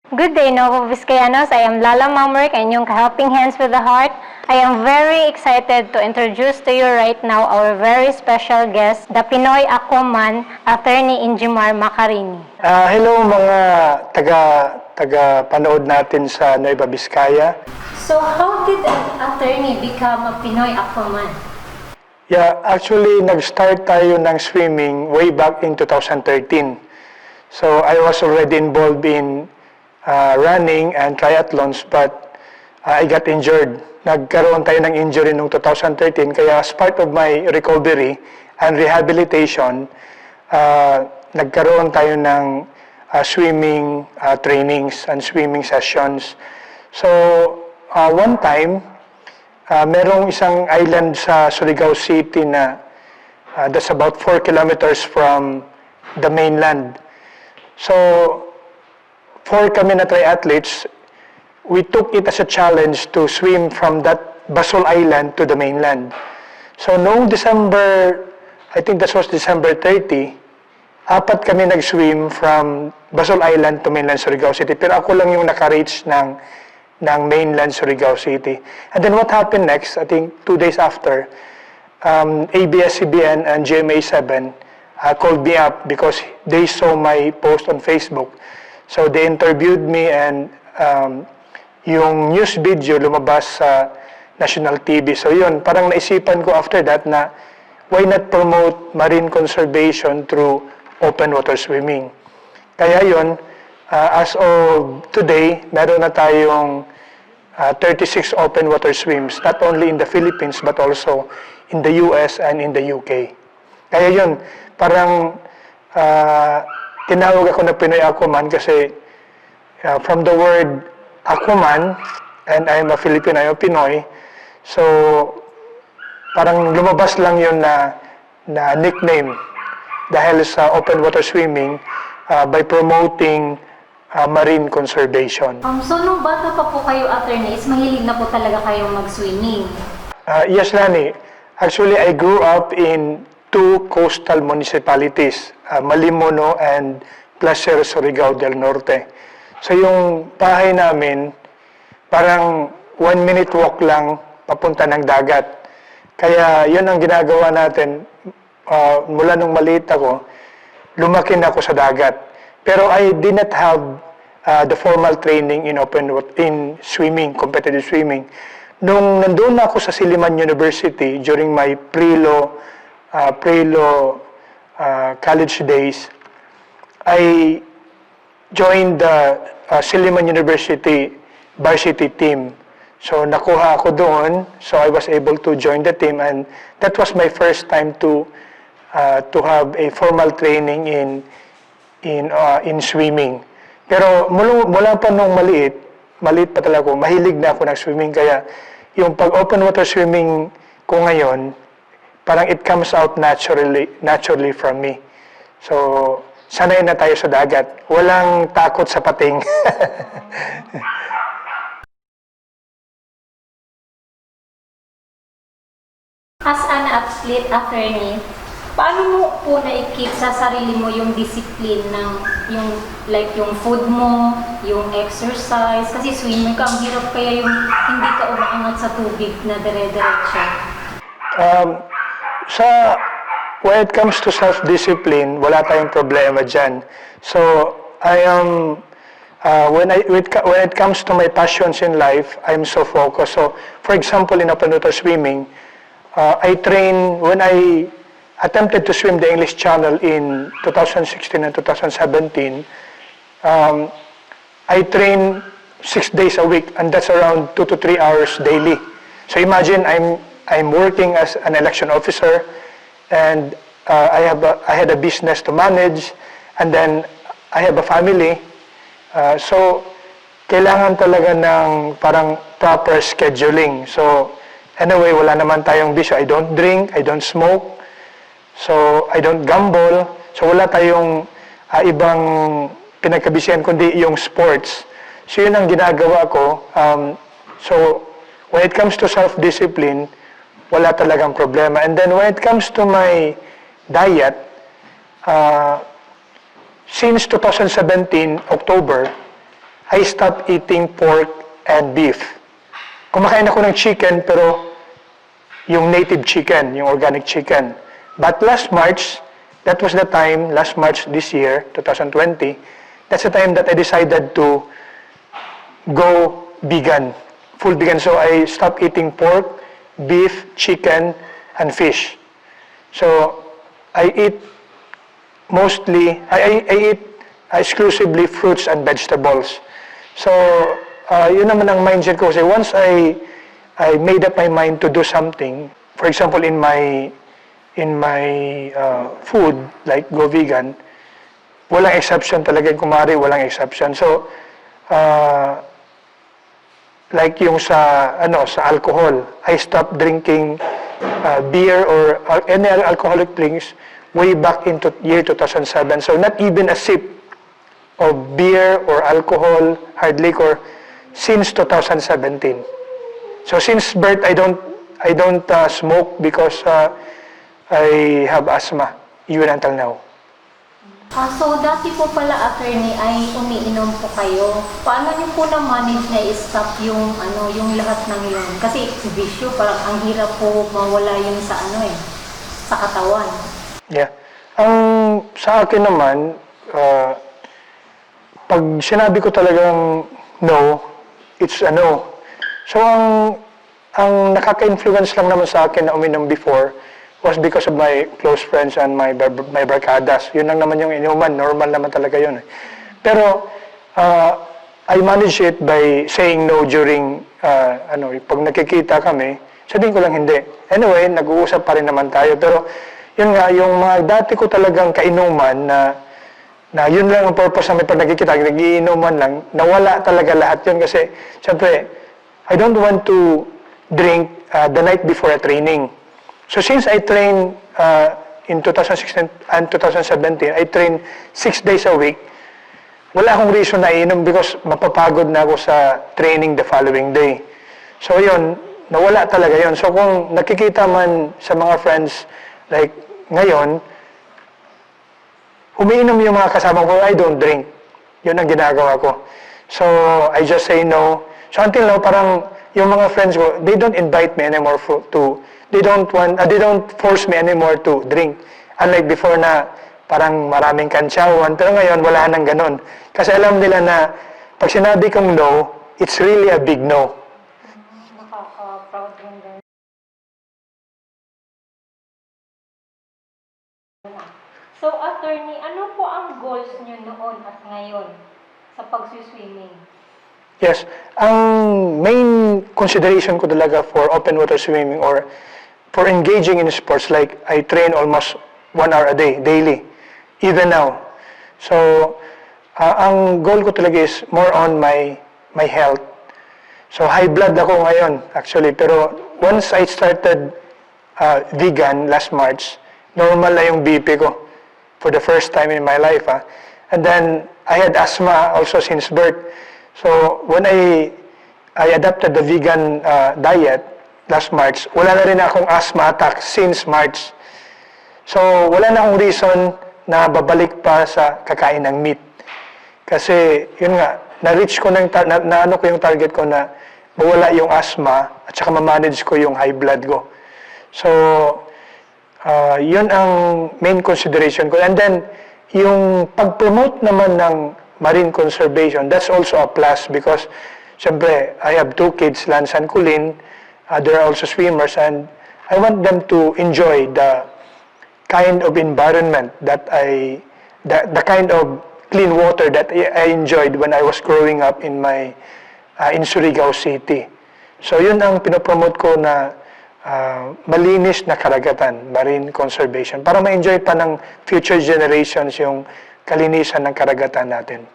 Good day, Novo Vizcayanos. I am Lala Mamrik, and yung Helping Hands with the Heart. I am very excited to introduce to you right now our very special guest, the Pinoy Aquaman, Atty. Ingermar Macarine. Hello mga taga-panood natin sa Nueva Vizcaya. So, how did an attorney become a Pinoy Aquaman? Yeah, actually, nag-start tayo ng swimming way back in 2013. So, I was already involved in running and triathlons, but I got injured. Nagkaroon tayo ng injury noong 2013, kaya as part of my recovery and rehabilitation, nagkaroon tayo ng swimming trainings and swimming sessions. So, one time, merong isang island sa Surigao City na that's about 4 kilometers from the mainland. So, 4 kami na triathletes, we took it as a challenge to swim from that Basol Island to the mainland. So, noong December, I think that was December 30, 4 kami nag-swim from Basol Island to mainland Surigao City. Pero ako lang yung naka-reach ng mainland Surigao City. And then what happened next, I think 2 days after, ABS-CBN and GMA7 called me up because they saw my post on Facebook. So they interviewed me, and yung news video lumabas sa national TV. So yun, parang naisipan ko after that na why not promote marine conservation through open water swimming. Kaya yun, as of today, meron na tayong 36 open water swims, not only in the Philippines but also in the US and in the UK. Kaya yun, parang tinawag ako na Pinoy Aquaman kasi from the word Aquaman, and I'm a Filipino, I'm a Pinoy, so parang lumabas lang yun na nickname dahil sa open water swimming by promoting marine conservation. So, nung bata pa po kayo, attorneys, mahilig na po talaga kayong mag-swimming? Yes, Lani. Actually, I grew up in 2 coastal municipalities, Malimono and Placer, Surigao del Norte. So yung bahay namin, parang 1-minute walk lang papunta ng dagat. Kaya yun ang ginagawa natin, mula nung maliit ako, lumaki na ako sa dagat. Pero I did not have the formal training in swimming, competitive swimming. Nung nandun ako sa Silliman University during my pre-law college days, I joined the Silliman University varsity team. So nakuha ako doon, so I was able to join the team, and that was my first time to have a formal training in swimming. Pero mula pa nung maliit pa talaga ako, mahilig na ako ng swimming, kaya yung pag open water swimming ko ngayon, parang it comes out naturally from me. So, sanay na tayo sa dagat. Walang takot sa pating. As an athlete, attorney, paano mo po na-keep sa sarili mo yung discipline ng yung food mo, yung exercise? Kasi swimmer ka, ang hirap kaya yung hindi ka umaangat sa tubig na dire-diretso. When it comes to self-discipline, wala tayong problema dyan. So, I am, when it comes to my passions in life, I'm so focused. So, for example, in open water swimming, I train, when I attempted to swim the English Channel in 2016 and 2017, I train 6 days a week, and that's around 2 to 3 hours daily. So imagine I'm working as an election officer, and I had a business to manage, and then I have a family. So kailangan talaga ng parang proper scheduling. So anyway, wala naman tayong bisyo. I don't drink, I don't smoke, so I don't gamble. So wala tayong ibang pinagkabisihan kundi yung sports. So yun ang ginagawa ko. So when it comes to self-discipline, wala talagang problema. And then when it comes to my diet, since 2017, October, I stopped eating pork and beef. Kumakain ako ng chicken, pero yung native chicken, yung organic chicken. But last March, that was the time, last March this year, 2020, that's the time that I decided to go vegan, full vegan. So I stopped eating pork, beef, chicken, and fish. So I eat mostly, I eat exclusively fruits and vegetables. So yun naman ang mindset ko kasi once I made up my mind to do something, for example in my food, like go vegan, walang exception talaga, kumari walang exception. So like yung sa alcohol, I stopped drinking beer or any other alcoholic drinks way back into year 2007. So not even a sip of beer or alcohol, hard liquor since 2017. So since birth I don't smoke because I have asthma even until now. So dati po pala, attorney, ay umiinom po kayo. Paano niyo po na-manage na i-stop yung yung lahat ng yun? Kasi bisyo, parang ang hirap po mawala yun sa sa katawan. Yeah. Ang sa akin naman, pag sinabi ko talagang no, it's a no. So ang nakaka-influence lang naman sa akin na uminom before was because of my close friends and my barkadas. Yun lang naman yung inuman, normal naman talaga yun. Pero I manage it by saying no during pag nakikita kami, sabihin ko lang hindi. Anyway, nag-uusap pa rin naman tayo. Pero yun nga, yung mga dati ko talagang kainuman na yun lang ang purpose namin pag nakikita, nagiinuman lang, nawala talaga lahat yun kasi siyempre, I don't want to drink the night before a training. So since I trained in 2016 and 2017, I trained 6 days a week, wala akong reason na iinom because mapapagod na ako sa training the following day. So yun, nawala talaga yun. So kung nakikita man sa mga friends, like ngayon, umiinom yung mga kasama ko, I don't drink. Yun ang ginagawa ko. So I just say no. So until now, parang yung mga friends ko, they don't invite me anymore they don't force me anymore to drink. Unlike before na parang maraming kantsawan, pero ngayon wala nang ganon. Kasi alam nila na pag sinabi kong no, it's really a big no. Nakaka-proud rin din. So, attorney, ano po ang goals niyo noon at ngayon sa pag-swimming? Yes, ang main consideration ko talaga for open water swimming or for engaging in sports, like I train almost 1 hour a day, daily, even now. So, ang goal ko talaga is more on my health. So, high blood ako ngayon, actually. Pero once I started vegan last March, normal na yung BP ko for the first time in my life. And then, I had asthma also since birth. So, when I adopted the vegan diet, last March, wala na rin akong asthma attack since March. So, wala na akong reason na babalik pa sa kakain ng meat. Kasi, yun nga, na-reach ko na yung target ko na mawala yung asthma at saka ma-manage ko yung high blood ko. So, yun ang main consideration ko. And then, yung pag-promote naman ng marine conservation, that's also a plus because, siyempre, I have 2 kids, Lance and Colleen. They're also swimmers and I want them to enjoy the kind of environment that the kind of clean water that I enjoyed when I was growing up in Surigao City. So yun ang pinopromote ko na malinis na karagatan, marine conservation, para ma-enjoy pa ng future generations yung kalinisan ng karagatan natin.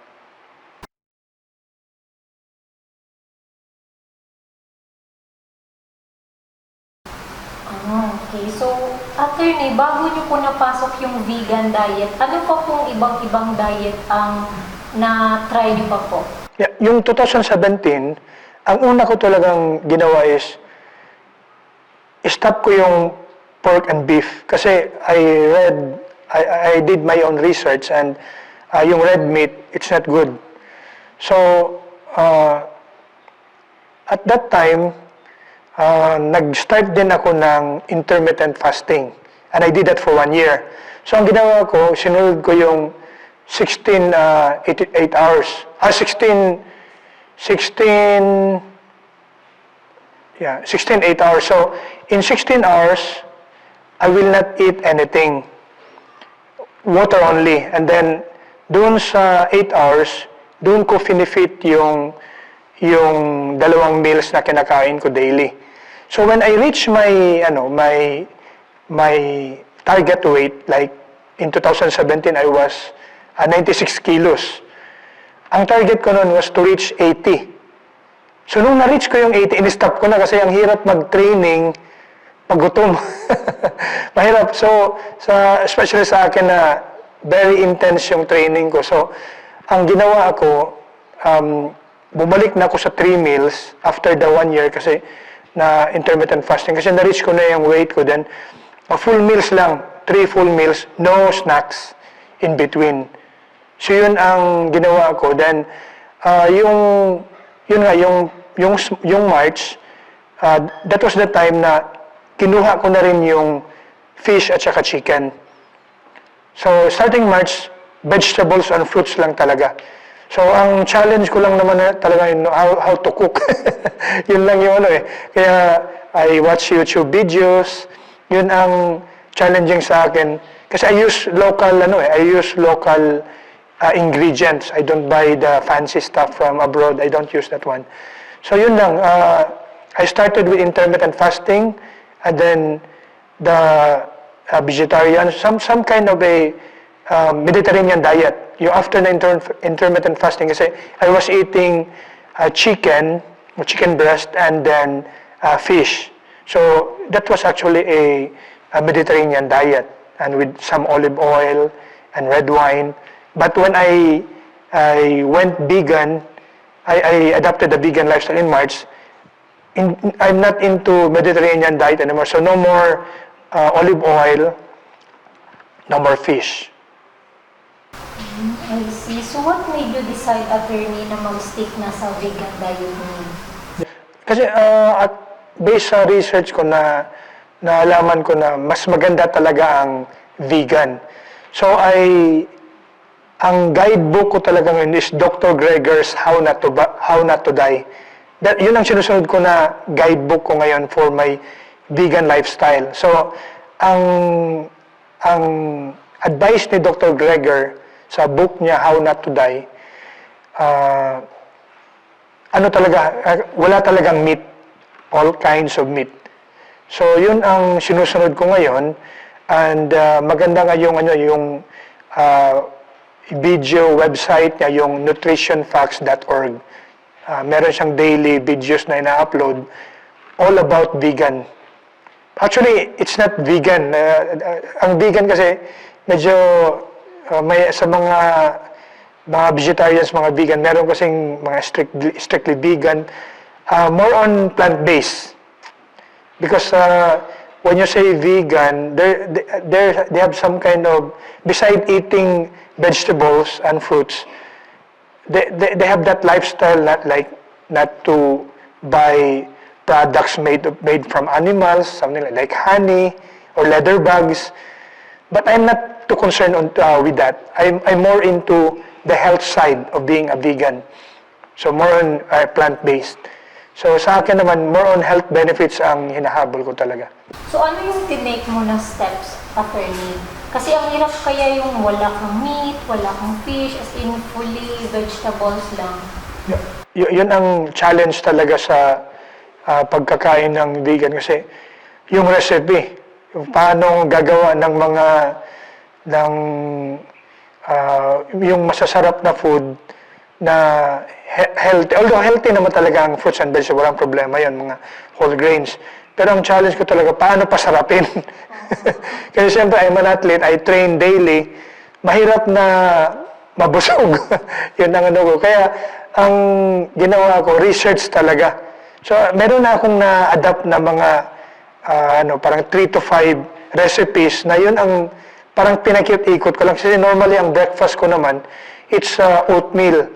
Okay, so attorney, bago niyo po napasok yung vegan diet, ano pa pong ibang diet ang na-try niyo pa po? Yeah, yung 2017, ang una ko talagang ginawa is stop ko yung pork and beef kasi I did my own research and yung red meat, it's not good. So at that time, nag-start din ako ng intermittent fasting. And I did that for 1 year. So ang ginawa ko, sinunod ko yung 8 hours. 16 8 hours. So in 16 hours, I will not eat anything. Water only. And then, doon sa 8 hours, doon ko finifit yung 2 meals na kinakain ko daily. So when I reach my target weight, like in 2017, I was 96 kilos. Ang target ko noon was to reach 80. So nung na-reach ko yung 80, in-stop ko na kasi ang hirap mag-training pag gutom. Mahirap. So, especially sa akin na very intense yung training ko. So, ang ginawa ko, bumalik na ako sa 3 meals after the 1 year kasi na intermittent fasting. Kasi na-reach ko na yung weight ko. Then, full meals lang. 3 full meals, no snacks in between. So, yun ang ginawa ko. Then, yung March, that was the time na kinuha ko na rin yung fish at saka chicken. So, starting March, vegetables and fruits lang talaga. So, ang challenge ko lang naman talaga yun, how to cook. Yun lang yung Kaya, I watch YouTube videos. Yun ang challenging sa akin. Kasi I use local ingredients. I don't buy the fancy stuff from abroad. I don't use that one. So, yun lang. I started with intermittent fasting, and then the vegetarian, some kind of a Mediterranean diet. After the intermittent fasting, kasi I was eating chicken breast, and then fish. So that was actually a Mediterranean diet, and with some olive oil and red wine. But when I went vegan, I adopted the vegan lifestyle in March. I'm not into Mediterranean diet anymore. So no more olive oil, no more fish. I see. So what made you decide, attorney, na mag-stick na sa vegan diet niyo? Kasi based sa research ko naalaman ko na mas maganda talaga ang vegan. So ang guidebook ko talaga ngayon is Dr. Greger's How Not to Die. Yun ang sinusunod ko na guidebook ko ngayon for my vegan lifestyle. So, ang advice ni Dr. Greger sa book niya, How Not to Die, wala talagang meat, all kinds of meat. So, yun ang sinusunod ko ngayon, and maganda nga yung video website niya, yung nutritionfacts.org. Meron siyang daily videos na ina-upload all about vegan. Actually, it's not vegan. Ang vegan kasi medyo may sa mga vegetarians, mga vegan, meron kasing mga strictly vegan, more on plant-based. Because when you say vegan, they have some kind of, beside eating vegetables and fruits, they have that lifestyle, not to buy products made from animals, something like honey or leather bags. But I'm not too concerned with that. I'm more into the health side of being a vegan. So more on plant-based. So sa akin naman, more on health benefits ang hinahabol ko talaga. So ano yung tinake mo na steps, attorney? Kasi ang hirap kaya yung wala kang meat, wala kang fish, as in fully vegetables lang. Yun ang challenge talaga sa pagkakain ng vegan, kasi yung recipe, yung paano gagawa ng yung masasarap na food na healthy. Although healthy naman talaga ang fruits and vegetables, walang problema yun, mga whole grains. Pero ang challenge ko talaga, paano pasarapin? Kasi siyempre, I'm an athlete, I train daily. Mahirap na mabusog. Yun ang ko. Kaya, ang ginawa ko, research talaga. So, meron na akong na-adapt na mga, parang 3 to 5 recipes na yun ang parang pinakit-ikot ko lang. Kasi normally, ang breakfast ko naman, it's oatmeal.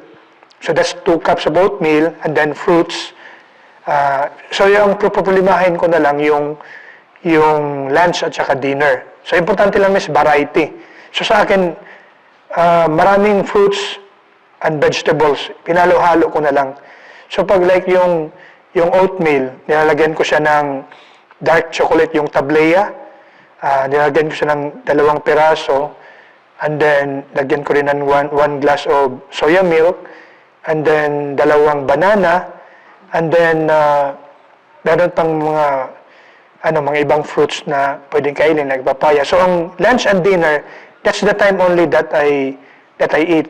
So that's 2 cups of oatmeal and then fruits. So yung problemahin ko na lang yung lunch at saka dinner. So importante lang is variety. So sa akin, maraming fruits and vegetables, pinalo-halo ko na lang. So pag like yung oatmeal, nilalagyan ko siya ng dark chocolate, yung tableya, nilalagyan ko siya ng 2 piraso, and then lagyan ko rin ng 1 glass of soya milk, and then 2 banana, and then meron pang mga ibang fruits na pwedeng kainin, like papaya. So ang lunch and dinner, that's the time only that I eat,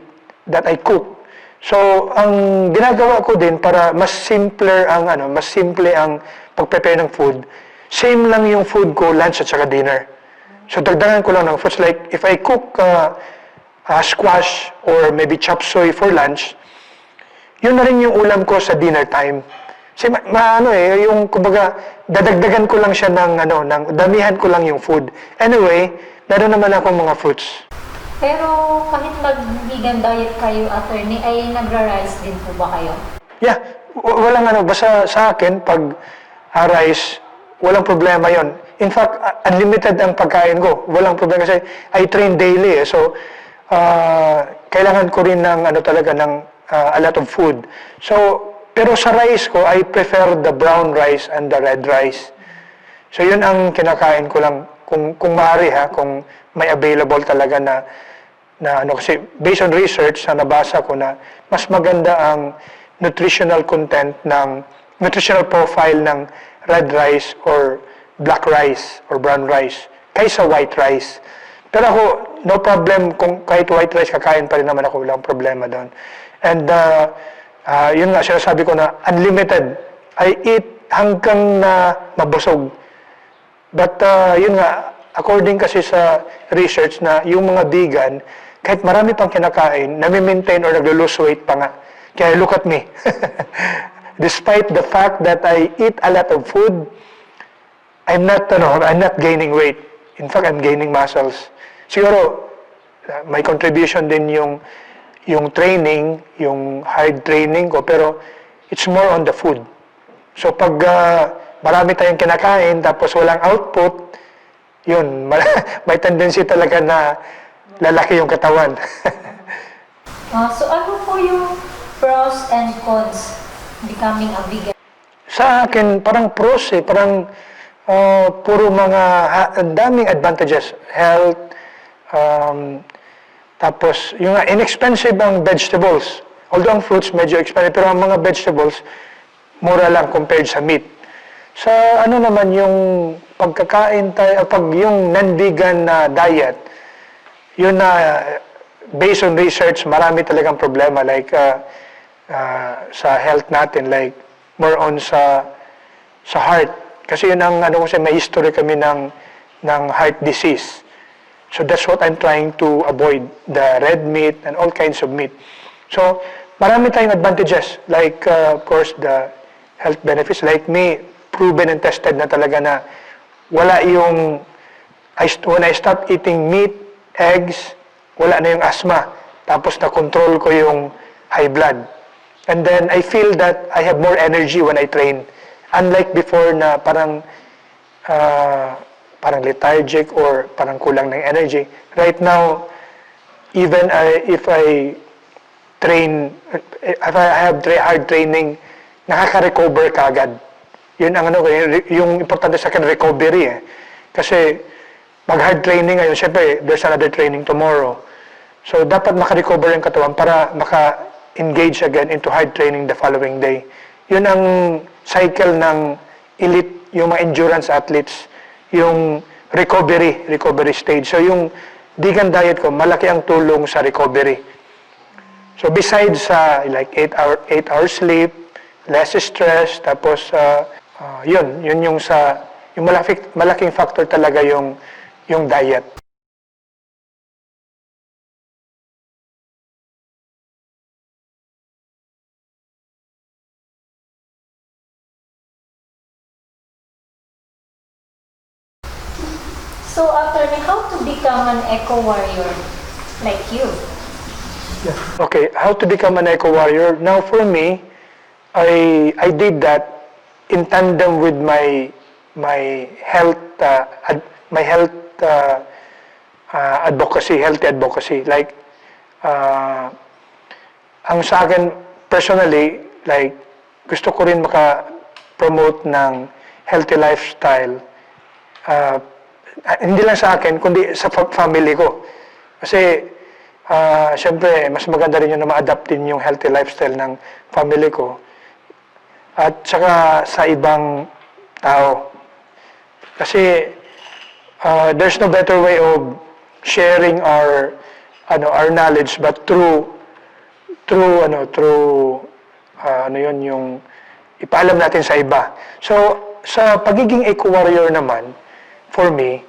that I cook. So ang ginagawa ko din para mas simple ang pag-prepare ng food, same lang yung food ko, lunch at saka dinner. So dagdagan ko lang ng fruits, like if I cook squash or maybe chop suey for lunch, yun na rin yung ulam ko sa dinner time. Kasi yung kumbaga dadagdagan ko lang siya ng damihan ko lang yung food. Anyway, meron naman akong mga fruits. Pero kahit mag-vegan diet kayo, attorney, ay nagra-rice din po ba kayo? Yeah, walang basta sa akin pag rice, walang problema yon. In fact, unlimited ang pagkain ko. Walang problema kasi I train daily. So, kailangan ko rin ng talaga ng a lot of food. So, pero sa rice ko, I prefer the brown rice and the red rice. So, yun ang kinakain ko lang kung maaari kung may available talaga na kasi based on research na nabasa ko na mas maganda ang nutritional content ng nutritional profile ng red rice or black rice or brown rice kaysa white rice. Pero ako, no problem kung kahit white rice kakain pa rin naman ako, walang problema doon. And yun nga, sinasabi ko na unlimited. I eat hanggang na mabusog. But yun nga, according kasi sa research na yung mga vegan, kahit marami pang kinakain, nami-maintain or naglo-lose weight pa nga. Kaya look at me. Despite the fact that I eat a lot of food, I'm not gaining weight. In fact, I'm gaining muscles. Siguro, may contribution din yung training, yung hard training ko, pero it's more on the food. So pag marami tayong kinakain, tapos walang output, yun, may tendency talaga na lalaki yung katawan. So ano po yung pros and cons becoming a vegan? Sa akin, parang pros parang puro ang daming advantages. Health, tapos yung inexpensive ang vegetables. Although ang fruits medyo expensive, pero ang mga vegetables, mura lang compared sa meat. Sa naman yung pagkakain tayo, pag yung non-vegan na diet, yun na, based on research, marami talagang problema, like sa health natin, like more on sa heart. Kasi yun ang, kasi may history kami ng heart disease. So that's what I'm trying to avoid, the red meat and all kinds of meat. So, marami tayong advantages, like, of course, the health benefits. Like me, proven and tested na talaga na wala yung, when I stopped eating meat, eggs, wala na yung asthma. Tapos na-control ko yung high blood. And then I feel that I have more energy when I train. Unlike before na parang lethargic or parang kulang ng energy. Right now, even if I have hard training, nakaka-recover kagad. Yun ang yung importante sa akin, recovery Kasi pag hard training ngayon, syempre, there's another training tomorrow. So, dapat maka-recover yung katawan para maka-engage again into hard training the following day. Yun ang cycle ng elite, yung mga endurance athletes, yung recovery stage. So, yung vegan diet ko, malaki ang tulong sa recovery. So, besides like 8 hours sleep, less stress, tapos, yun yung malaking factor talaga yung diet. So, attorney, how to become an eco warrior like you? Okay, how to become an eco-warrior? Now, for me, I did that in tandem with my health my health advocacy, healthy advocacy. Like, uh, ang sa akin, personally, like, gusto ko rin maka-promote ng healthy lifestyle. Uh, Hindi lang sa akin, kundi sa family ko. Kasi, syempre, mas maganda rin yung na ma-adapt din yung healthy lifestyle ng family ko. At saka sa ibang tao. Kasi, there's no better way of sharing our knowledge but yung ipaalam natin sa iba. So, sa pagiging eco-warrior naman, for me,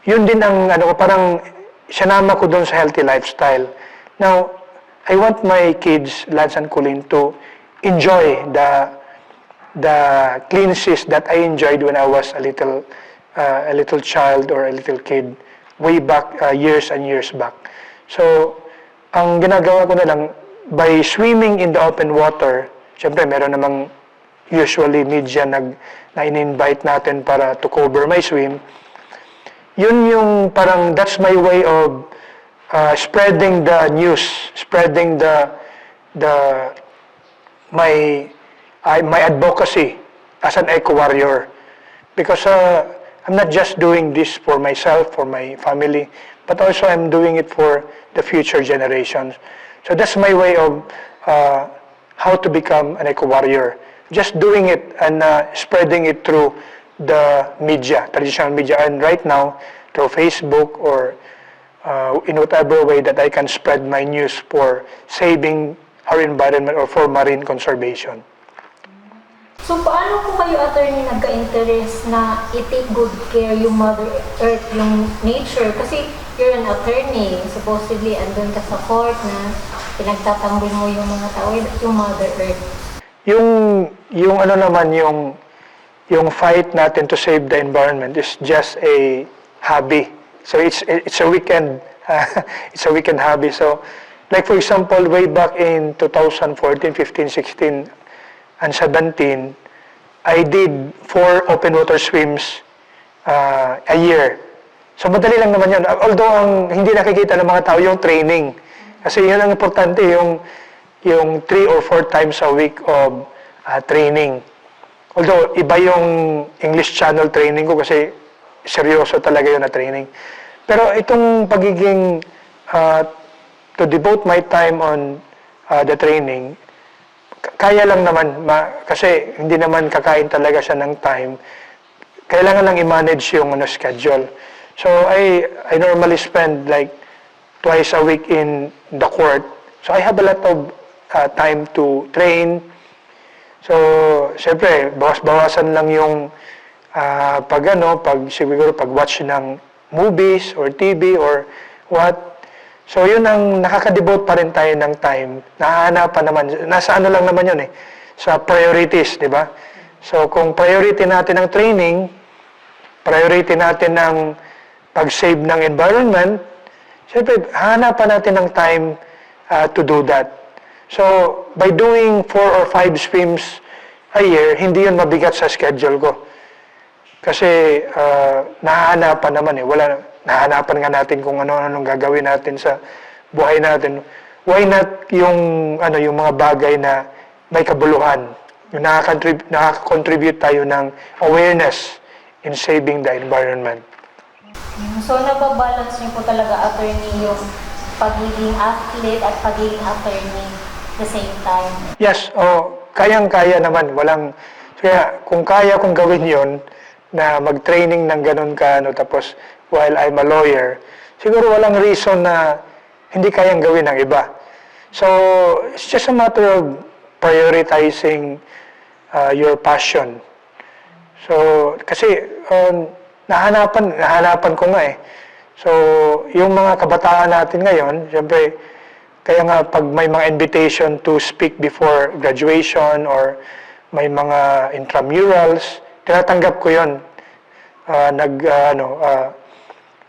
yun din ang parang sinama ko doon sa healthy lifestyle. Now, I want my kids, Lance and Colleen, to enjoy the cleanliness that I enjoyed when I was a little child or a little kid way back, years and years back. So, ang ginagawa ko na lang, by swimming in the open water, syempre meron namang usually media na in-invite natin para to cover my swim. Yun yung parang, that's my way of spreading the news, spreading my advocacy as an eco-warrior. Because I'm not just doing this for myself, for my family, but also I'm doing it for the future generations. So that's my way of how to become an eco-warrior. Just doing it and spreading it through the media, traditional media, and right now, through Facebook or in whatever way that I can spread my news for saving our environment or for marine conservation. So, paano po kayo, attorney, nagka-interest na i-take good care yung Mother Earth, yung nature? Kasi you're an attorney, supposedly andun ka sa court na pinagtatanggol mo yung mga tao, yung Mother Earth. Yung naman, yung fight natin to save the environment is just a hobby. So it's a weekend, it's a weekend hobby. So, like for example, way back in 2014, 15, 16, and 17, I did 4 open water swims a year. So madali lang naman yun. Although ang hindi nakikita ng mga tao yung training. Kasi yun ang importante, yung 3 or 4 times a week of training. Although iba yung English channel training ko kasi seryoso talaga yun na training. Pero itong pagiging to devote my time on the training, kaya lang naman, kasi hindi naman kakain talaga siya ng time. Kailangan lang i-manage yung schedule. So I normally spend like twice a week in the court. So I have a lot of time to train. So syempre, bawas-bawasan lang yung siguro pag-watch ng movies or TV or what. So yun ang nakaka-devote pa rin tayo ng time. Nahahanapan naman, nasa lang naman yun sa priorities, di ba? So kung priority natin ang training, priority natin ang pag-save ng environment, syempre hahanapan natin ng time to do that. So by doing 4 or 5 swims a year, hindi yun mabigat sa schedule ko. Kasi nahahanapan naman nahahanapan nga natin kung ano-anong gagawin natin sa buhay natin. Why not yung mga bagay na may kabuluhan? Yung nakaka-contribute tayo ng awareness in saving the environment. So, nababalance niyo po talaga, attorney, yung pagiging athlete at pagiging attorney the same time? Yes, kayang-kaya naman. Kaya kung kaya kong gawin yon na mag-training ng ganun tapos while I'm a lawyer, siguro walang reason na hindi kayang gawin ng iba. So, it's just a matter of prioritizing your passion. So, kasi nahanapan ko nga So, yung mga kabataan natin ngayon, siyempre, kaya nga pag may mga invitation to speak before graduation or may mga intramurals, tinatanggap ko yon.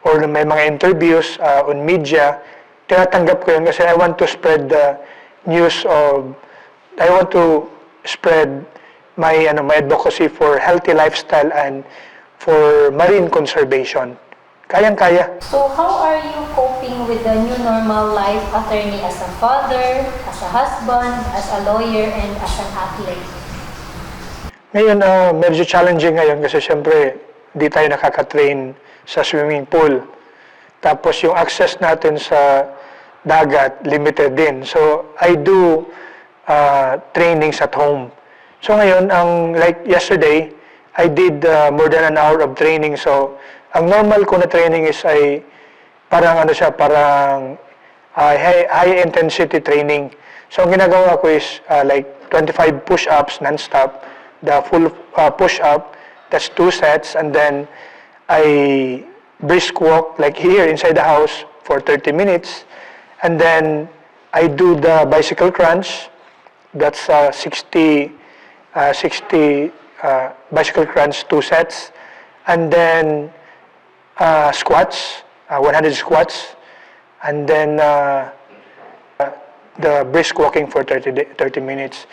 Or may mga interviews on media, tinatanggap ko yun kasi I want to spread the news of, I want to spread my advocacy for healthy lifestyle and for marine conservation. Kayang-kaya. So how are you coping with the new normal life, attorney, as a father, as a husband, as a lawyer, and as an athlete? Ngayon, medyo challenging ngayon kasi syempre, di tayo nakaka-train sa swimming pool. Tapos yung access natin sa dagat, limited din. So, I do trainings at home. So ngayon, like yesterday, I did more than an hour of training. So, ang normal ko na training is parang high intensity training. So, ang ginagawa ko is like 25 push-ups non-stop, the full push-up, that's 2 sets, and then I brisk walk like here inside the house for 30 minutes, and then I do the bicycle crunch, that's 60 bicycle crunch, 2 sets, and then squats, 100 squats, and then the brisk walking for 30 minutes.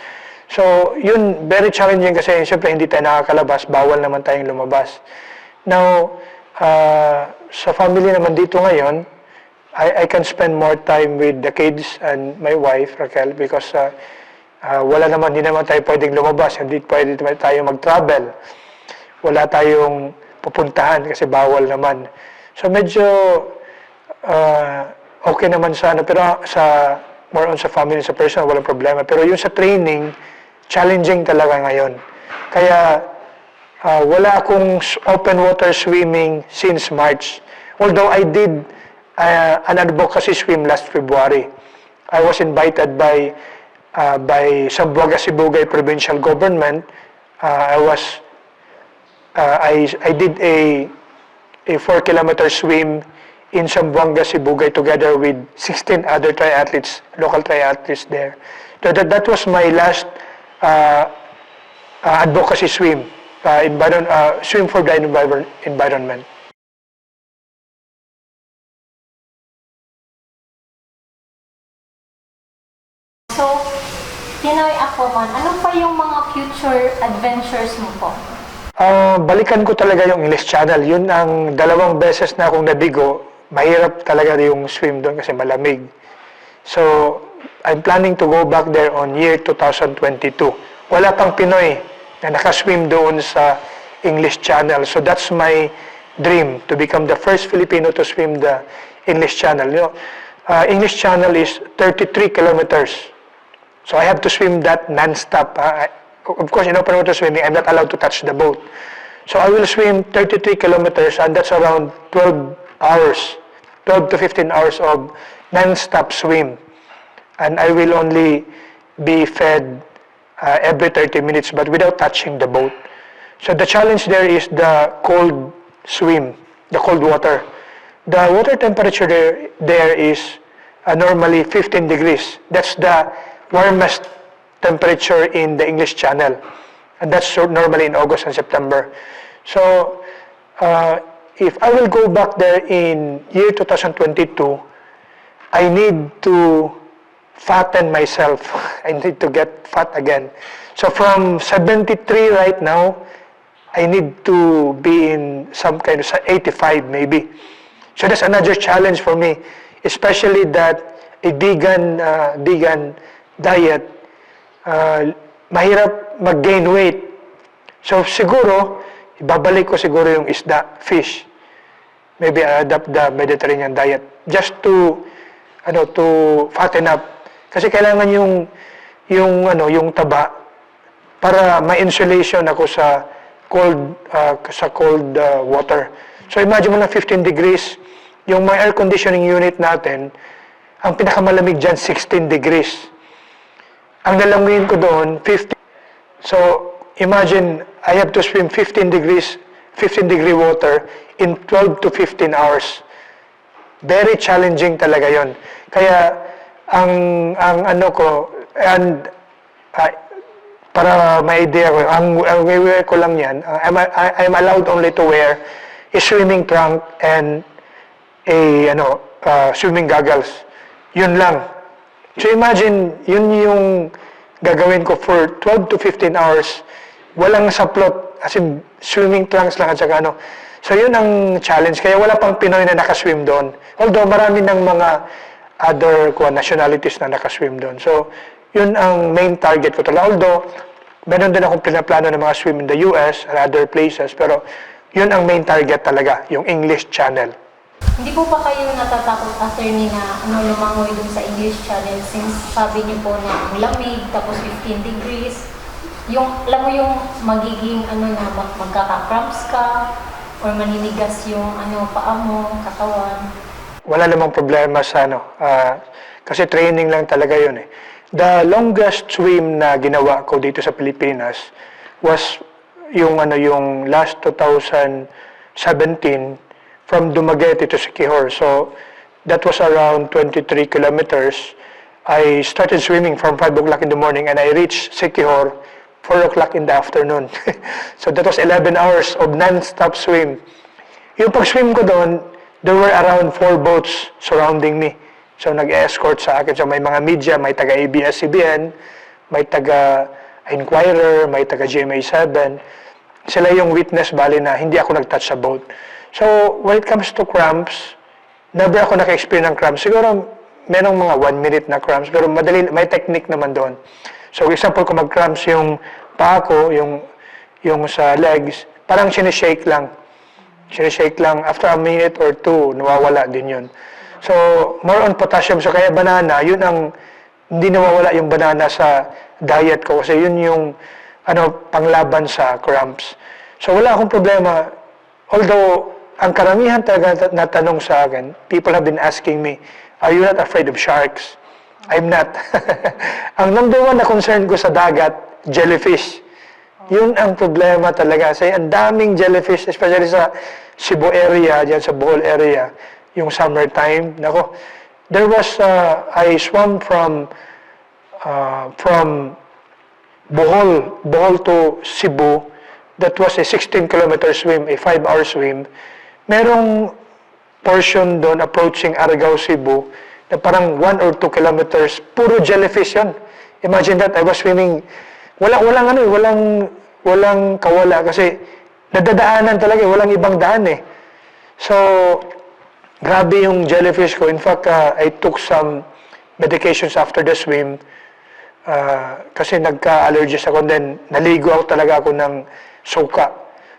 So, yun, very challenging kasi siyempre hindi tayo nakakalabas, bawal naman tayong lumabas. Now, sa family naman dito ngayon, I can spend more time with the kids and my wife, Raquel, because hindi naman tayo pwedeng lumabas, hindi pwede tayo mag-travel. Wala tayong pupuntahan kasi bawal naman. So, medyo okay naman pero more on sa family, sa personal, walang problema. Pero yung sa training, challenging talaga ngayon. Kaya, wala akong open water swimming since March. Although I did an advocacy swim last February. I was invited by Zamboanga Sibugay provincial government. I did a 4-kilometer swim in Zamboanga Sibugay together with 16 other triathletes, local triathletes there. So that was my last advocacy swim, swim for the environment. So, Pinoy Aquaman, ano pa yung mga future adventures mo po? Balikan ko talaga yung English Channel. Yun ang 2 beses na akong nabigo. Mahirap talaga yung swim doon kasi malamig. So, I'm planning to go back there on year 2022. Wala pang Pinoy na nakaswim doon sa English Channel. So, that's my dream, to become the first Filipino to swim the English Channel. You know, English Channel is 33 kilometers. So, I have to swim that non-stop. Of course, in open water swimming, I'm not allowed to touch the boat. So, I will swim 33 kilometers, and that's around 12 hours, 12 to 15 hours of non-stop swim. And I will only be fed every 30 minutes, but without touching the boat. So, the challenge there is the cold swim, the cold water. The water temperature there is normally 15 degrees. That's the warmest temperature in the English Channel. And that's normally in August and September. So, if I will go back there in year 2022, I need to fatten myself. I need to get fat again. So, from 73 right now, I need to be in some kind of 85 maybe. So, that's another challenge for me, especially that a vegan diet, mahirap mag-gain weight. So, siguro, ibabalik ko siguro yung isda, fish. Maybe adapt the Mediterranean diet just to fatten up. Kasi kailangan yung taba para ma-insulation ako sa cold water. So, imagine mo na 15 degrees, yung mga air conditioning unit natin, ang pinakamalamig dyan, 16 degrees. Ang lalanguin ko doon, 50. So, imagine, I have to swim 15 degree water in 12 to 15 hours. Very challenging talaga yon. Kaya, ang para may idea ko, ang wear ko lang yan, I'm allowed only to wear a swimming trunk and swimming goggles. Yun lang. So imagine, yun yung gagawin ko for 12 to 15 hours. Walang saplot, as in swimming trunks lang at saka ano. So yun ang challenge. Kaya wala pang Pinoy na nakaswim doon. Although marami ng mga other nationalities na nakaswim doon. So yun ang main target ko talaga. Although meron din akong pinaplano ng mga swim in the US and other places. Pero yun ang main target talaga, yung English Channel. Hindi po ba kayo natatakot, attorney, na lumangoy dun sa English Channel since sabi niyo po na ang lamig, tapos 15 degrees, yung, alam mo yung magiging magkaka-cramps ka, or maninigas yung paa mo, katawan? Wala namang problema sa kasi training lang talaga yun eh. The longest swim na ginawa ko dito sa Pilipinas was yung last 2017 from Dumaguete to Siquijor. So that was around 23 kilometers. I started swimming from 5 o'clock in the morning and I reached Siquijor 4 o'clock in the afternoon. So that was 11 hours of non-stop swim. Yung pag-swim ko doon, there were around 4 boats surrounding me. So nag-escort sa akin. So may mga media, may taga ABS-CBN, may taga Inquirer, may taga GMA7. Sila yung witness bali na hindi ako nag-touch sa boat. So when it comes to cramps, never ako naka-experience ng cramps. Siguro merong mga 1 minute na cramps, pero madali, may technique naman doon. So example, kung mag-cramps yung paa ko, yung sa legs, parang sinishake lang. Sinishake lang. After a minute or 2, nawawala din yun. So, more on potassium. So, kaya banana, yun ang, hindi nawawala yung banana sa diet ko. Kasi yun yung, panglaban sa cramps. So, wala akong problema. Although, ang karamihan talaga na tanong sa akin, people have been asking me, are you not afraid of sharks? I'm not. Ang number one na concern ko sa dagat, jellyfish. Yun ang problema talaga. Kasi ang daming jellyfish, especially sa Cebu area, dyan sa Bohol area, yung summertime. Nako, there was, I swam from Bohol to Cebu. That was a 16-kilometer swim, a 5-hour swim. Merong portion doon approaching Aragao, Cebu, na parang 1 or 2 kilometers, puro jellyfish yan. Imagine that, I was swimming, walang kawala kasi nadadaanan talaga, walang ibang daan eh. So, grabe yung jellyfish ko. In fact, I took some medications after the swim kasi nagka-allergies ako, then naligo talaga ako ng suka.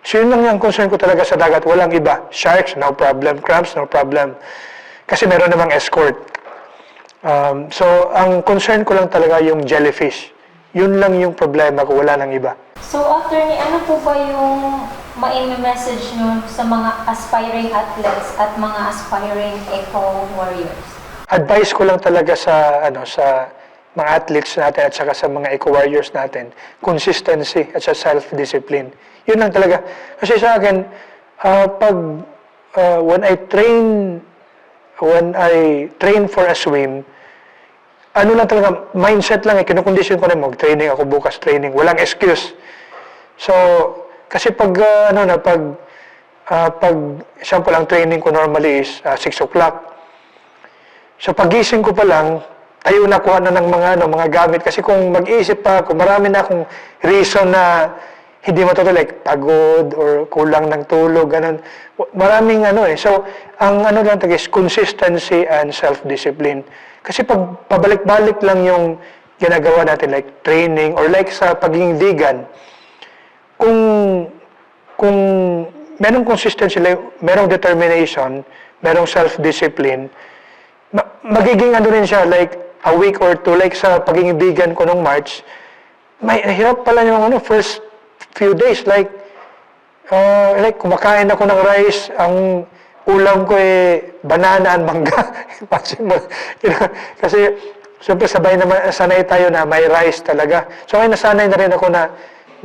So yun lang yung concern ko talaga sa dagat, walang iba. Sharks, no problem. Cramps, no problem. Kasi meron namang escort. So ang concern ko lang talaga yung jellyfish. Yun lang yung problema ko, wala nang iba. So, attorney, ano po ba yung ma-message nyo sa mga aspiring athletes at mga aspiring eco-warriors? Advice ko lang talaga sa mga athletes natin at saka sa mga eco-warriors natin, consistency at sa self-discipline. Yun lang talaga. Kasi sa akin, when I train for a swim, lang talaga, mindset lang eh, kinukondisyon ko na mag-training ako bukas, training, walang excuse. So, kasi pag example, ang training ko normally is 6 o'clock. So, pagising ko pa lang, tayo nakuha na ng mga gamit. Kasi kung mag-iisip pa ako, marami na akong reason na hindi matutuloy, like pagod or kulang ng tulog, ganun. Maraming So, ang lang talaga is consistency and self-discipline. Kasi pag pabalik-balik lang yung ginagawa natin, like training or like sa pagiging vegan, kung merong consistency, like, merong determination, merong self-discipline, magiging rin siya, like a week or 2, like sa pagiging vegan ko nung March, may hirap pala yung first few days, like kumakain ako ng rice, ang ulam ko banana and mangga. Kasi siyempre sanay tayo na may rice talaga. So ngayon nasanay na rin ako na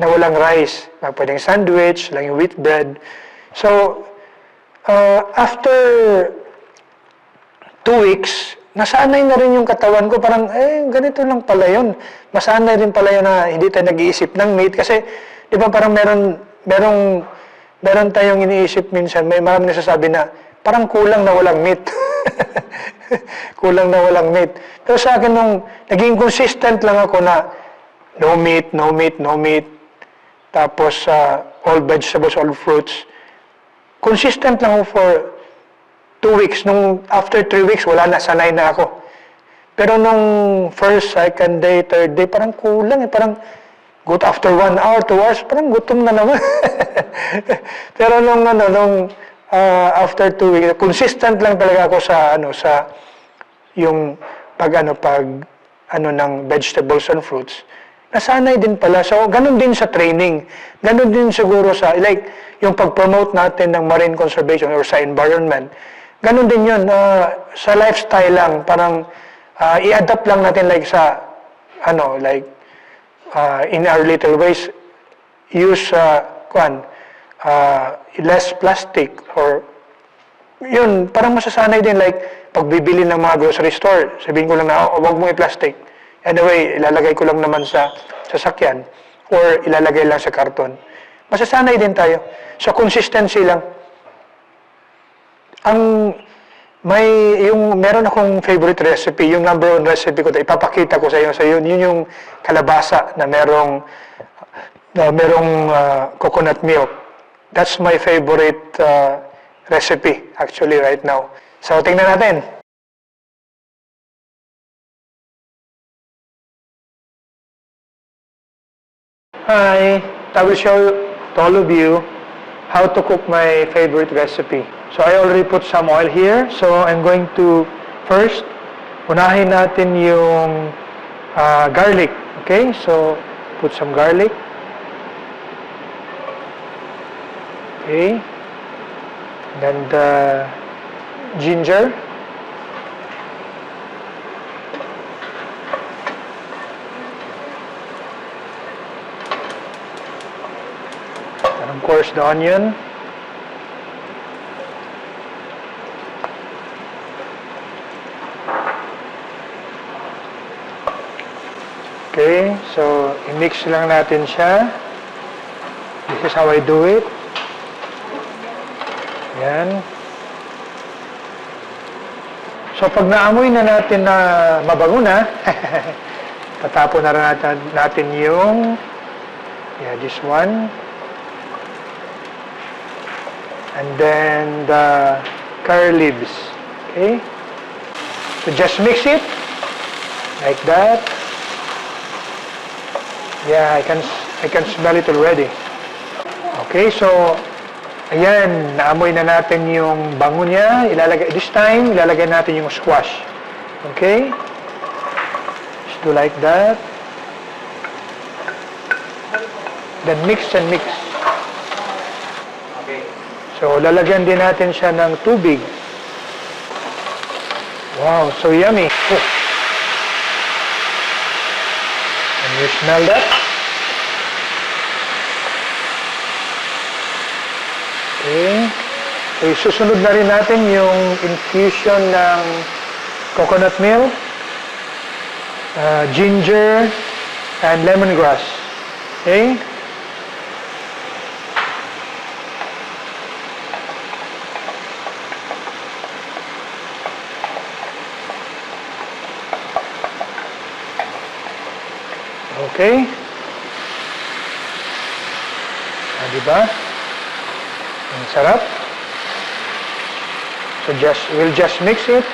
walang rice. Pwedeng sandwich, lang yung wheat bread. So, after 2 weeks, nasanay na rin yung katawan ko. Parang, ganito lang pala yun. Masanay rin pala yun na hindi tayo nag-iisip ng meat. Kasi, di ba parang meron tayong iniisip minsan, may maraming nasasabi na parang kulang na walang meat. Kulang na walang meat. Pero sa akin, nung naging consistent lang ako na no meat, no meat, no meat, tapos all vegetables, all fruits, consistent lang ako for 2 weeks. Nung after 3 weeks, wala na, sanay na ako. Pero nung first, second day, third day, parang kulang eh. Parang good after 1 hour, 2 hours, parang gutom na naman. Pero nung after 2 weeks, consistent lang talaga ako sa yung pag ng vegetables and fruits. Nasanay din pala. So, ganun din sa training. Ganun din siguro sa, like, yung pag-promote natin ng marine conservation or sa environment. Ganun din yun. Sa lifestyle lang, parang i-adapt lang natin like sa, in our little ways, use, less plastic or, yun, parang masasanay din like, pagbibili ng mga grocery store, sabihin ko lang na, huwag mo i-plastic. Anyway, ilalagay ko lang naman sa sasakyan or ilalagay lang sa karton. Masasanay din tayo. So, consistency lang. Meron akong favorite recipe, yung number 1 recipe ko, ipapakita ko sa iyo. So, yun yung kalabasa na merong coconut milk. That's my favorite recipe, actually, right now. So, tingnan natin. Hi, I will show to all of you how to cook my favorite recipe. So I already put some oil here. So I'm going to first, unahin natin yung garlic. Okay, so put some garlic. Okay, then the ginger. Of course, the onion. Okay, so i-mix lang natin siya. This is how I do it. Yan. So pag naamoy na natin na mabango na, tatapon na natin yung, this one. And then the curry leaves. Okay? So just mix it like that. Yeah, I can smell it already. Okay, so ayan, naamoy na natin yung bango niya. This time, ilalagay natin yung squash. Okay? Just do like that. Then mix and mix. So, lalagyan din natin siya ng tubig. Wow, so yummy. Oh. Can you smell that? Okay. So, isusunod na rin natin yung infusion ng coconut milk, ginger, and lemongrass. Okay? Okay? Diba? Ang sarap. So we'll just mix it.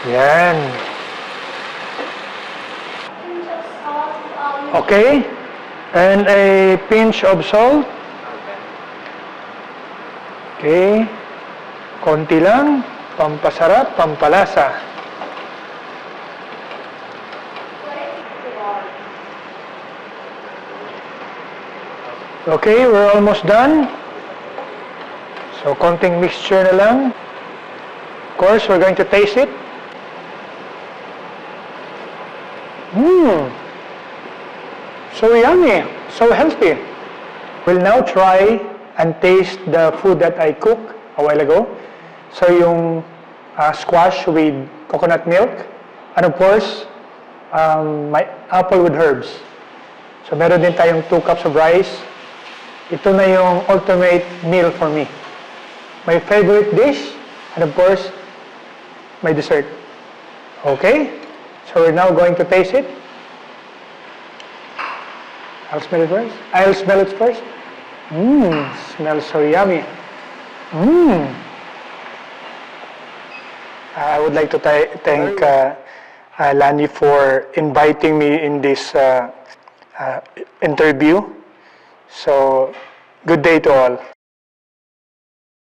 Yan. Okay? And a pinch of salt. Okay? Konti lang. Pampasarap, pampalasa. Okay, we're almost done. So, konting mixture na lang. Of course, we're going to taste it. So yummy, so healthy. We'll now try and taste the food that I cooked a while ago. So yung squash with coconut milk, and of course, my apple with herbs. So meron din tayong 2 cups of rice, Ito na yung ultimate meal for me. My favorite dish, and of course, my dessert. Okay? So we're now going to taste it. I'll smell it first. I'll smell it first. Smells so yummy. I would like to thank Lani for inviting me in this interview. So, good day to all.